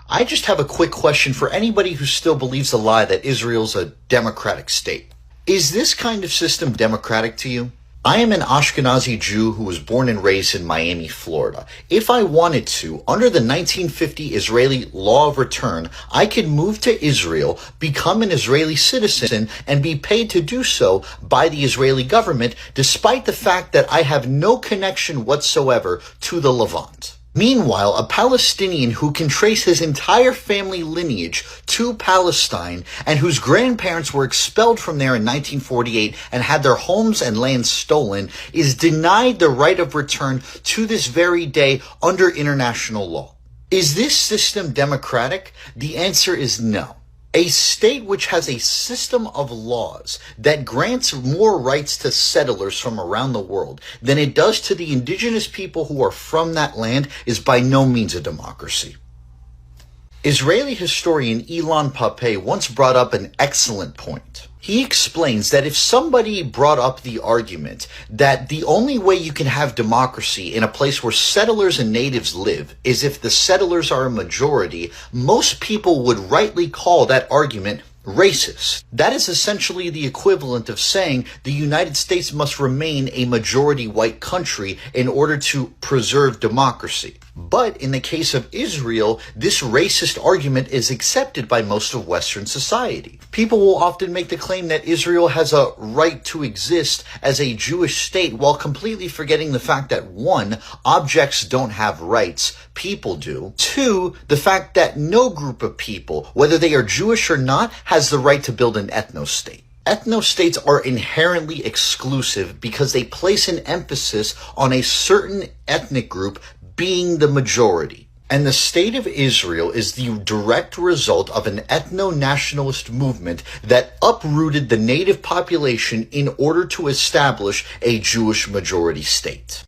I just have a quick question for anybody who still believes the lie that Israel's a democratic state. Is this kind of system democratic to you? I am an Ashkenazi Jew who was born and raised in Miami, Florida. If I wanted to, under the 1950 Israeli law of return, I could move to Israel, become an Israeli citizen, and be paid to do so by the Israeli government, despite the fact that I have no connection whatsoever to the Levant. Meanwhile, a Palestinian who can trace his entire family lineage to Palestine and whose grandparents were expelled from there in 1948 and had their homes and lands stolen is denied the right of return to this very day under international law. Is this system democratic? The answer is no. A state which has a system of laws that grants more rights to settlers from around the world than it does to the indigenous people who are from that land is by no means a democracy. Israeli historian Ilan Pappé once brought up an excellent point. He explains that if somebody brought up the argument that the only way you can have democracy in a place where settlers and natives live is if the settlers are a majority, most people would rightly call that argument racist. That is essentially the equivalent of saying the United States must remain a majority white country in order to preserve democracy. But in the case of Israel, this racist argument is accepted by most of Western society. People will often make the claim that Israel has a right to exist as a Jewish state while completely forgetting the fact that 1, objects don't have rights, people do. 2, the fact that no group of people, whether they are Jewish or not, has the right to build an ethno-state. Ethno-states are inherently exclusive because they place an emphasis on a certain ethnic group being the majority. And the state of Israel is the direct result of an ethno-nationalist movement that uprooted the native population in order to establish a Jewish majority state.